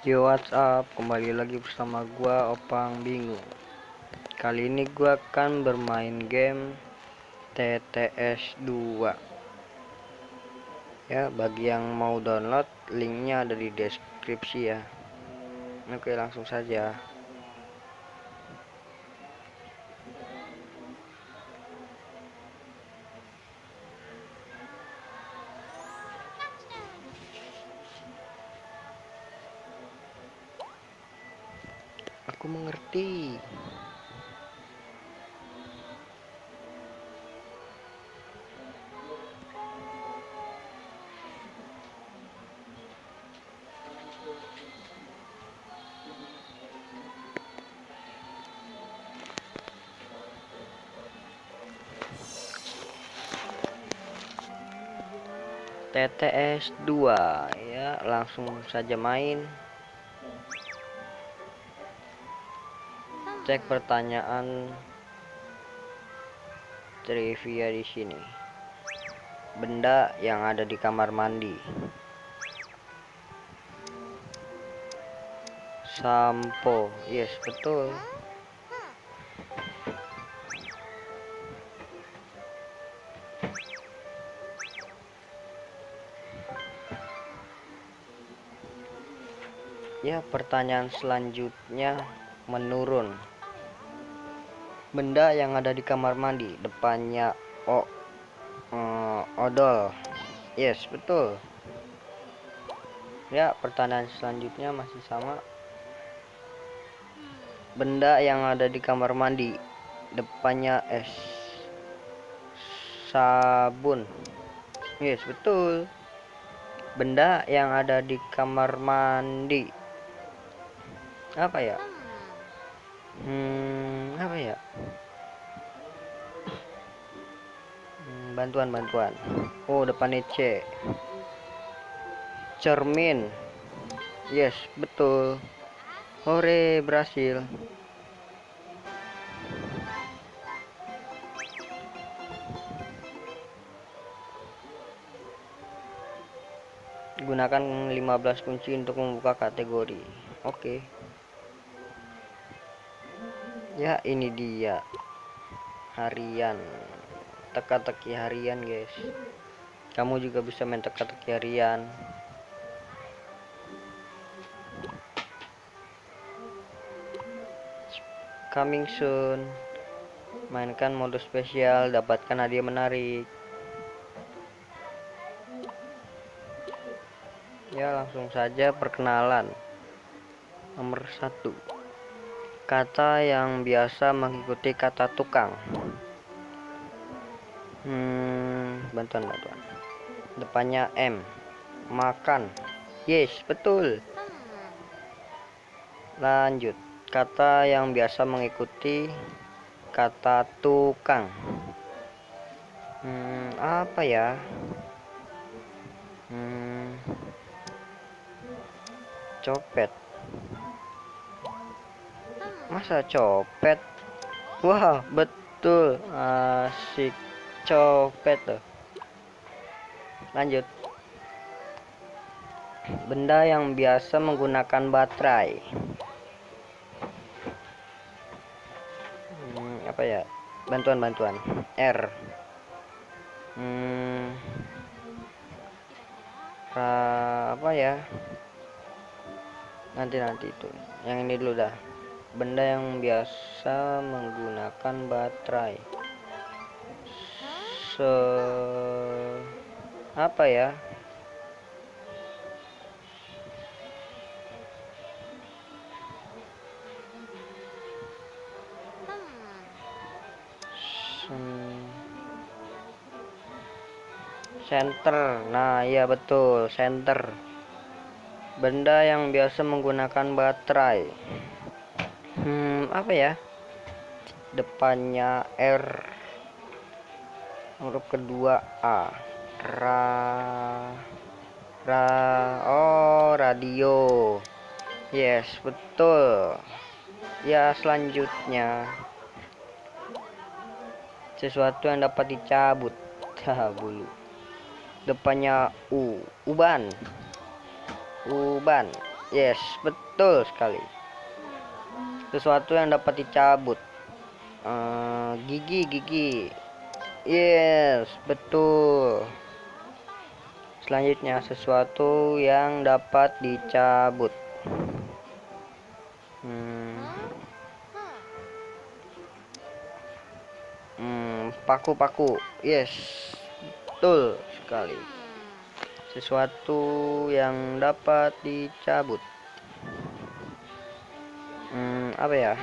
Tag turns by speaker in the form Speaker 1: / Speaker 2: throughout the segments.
Speaker 1: Yo, what's up? Kembali lagi bersama gua Opang Bingung. Kali ini gua akan bermain game TTS 2. Ya, bagi yang mau download, linknya ada di deskripsi ya. Oke, langsung saja. Aku mengerti. TTS 2 ya, langsung saja main. Cek pertanyaan trivia di sini. Benda yang ada di kamar mandi. Sampo. Yes, betul. Ya, pertanyaan selanjutnya menurun. Benda yang ada di kamar mandi, depannya odol. Yes, betul. Ya, pertanyaan selanjutnya masih sama. Benda yang ada di kamar mandi, depannya S. Sabun. Yes, betul. Benda yang ada di kamar mandi. Apa ya? Apa ya? Bantuan. Oh, depannya C. Cermin. Yes, betul. Hore, berhasil. Gunakan 15 kunci untuk membuka kategori. Oke. Ya, ini dia. Harian. Teka-teki harian, guys. Kamu juga bisa main teka-teki harian. Coming soon. Mainkan mode spesial, dapatkan hadiah menarik. Ya, langsung saja perkenalan. Nomor 1. Kata yang biasa mengikuti kata tukang. Bantuan. Depannya M. Makan. Yes, betul. Lanjut. Kata yang biasa mengikuti kata tukang. Apa ya? Copet. Masa copet? Wah, betul. Asik. Copet tuh. Lanjut. Benda yang biasa menggunakan baterai. Apa ya? Bantuan. R. Apa ya? Nanti itu. Yang ini dulu dah. Benda yang biasa menggunakan baterai. Apa ya? Senter. Nah, iya betul, senter. Benda yang biasa menggunakan baterai. Apa ya? Depannya R. Huruf kedua A. Radio. Yes, betul. Ya, selanjutnya sesuatu yang dapat dicabut. Bulu. Depannya U. Uban. Yes, betul sekali. Sesuatu yang dapat dicabut. Gigi. Yes, betul. Selanjutnya, sesuatu yang dapat dicabut. Paku. Yes, betul sekali. Sesuatu yang dapat dicabut. Apa ya?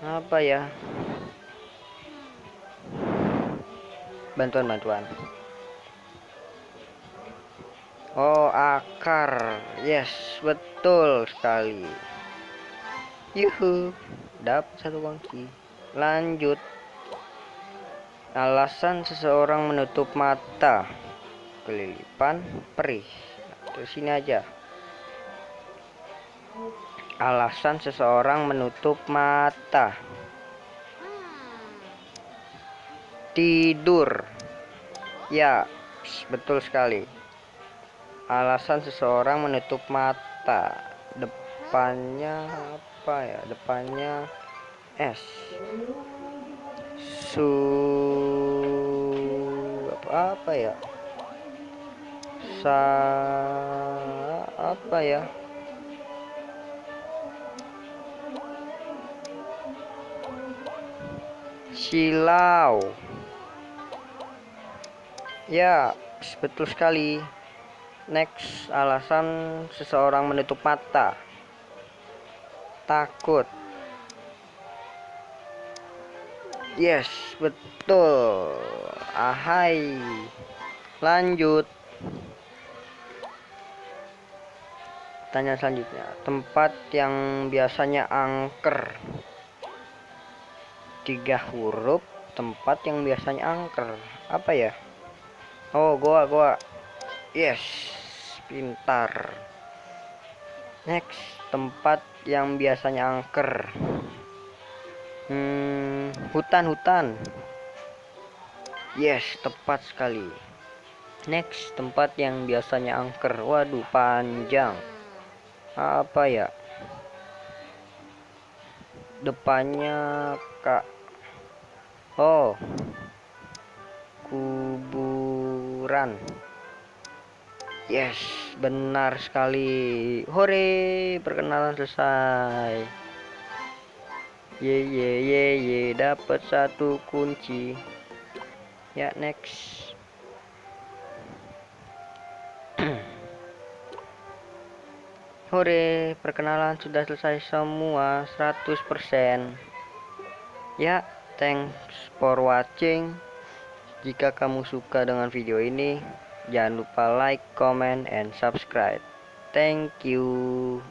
Speaker 1: Apa ya? Bantuan. Oh, akar. Yes, betul sekali. Yuhu, dapat satu kunci. Lanjut. Alasan seseorang menutup mata. Kelilipan, perih. Terus sini aja. Alasan seseorang menutup mata. Tidur. Ya, betul sekali. Alasan seseorang menutup mata. Depannya apa ya? Depannya S. Apa ya? Apa ya? Silau. Ya, betul sekali. Next, alasan seseorang menutup mata. Takut. Yes, betul. Ahai. Lanjut. Tanya selanjutnya. Tempat yang biasanya angker. 3 huruf. Tempat yang biasanya angker. Apa ya? Oh, goa. Yes, pintar. Next, tempat yang biasanya angker. Hutan. Yes, tepat sekali. Next, tempat yang biasanya angker. Waduh, panjang. Apa ya? Depannya Kak. Oh, kuburan. Yes, benar sekali. Hore, perkenalan selesai. Ye, dapat satu kunci. Ya, next. Hore, perkenalan sudah selesai semua 100%. Ya, thanks for watching. Jika kamu suka dengan video ini, jangan lupa like, comment, and subscribe. Thank you.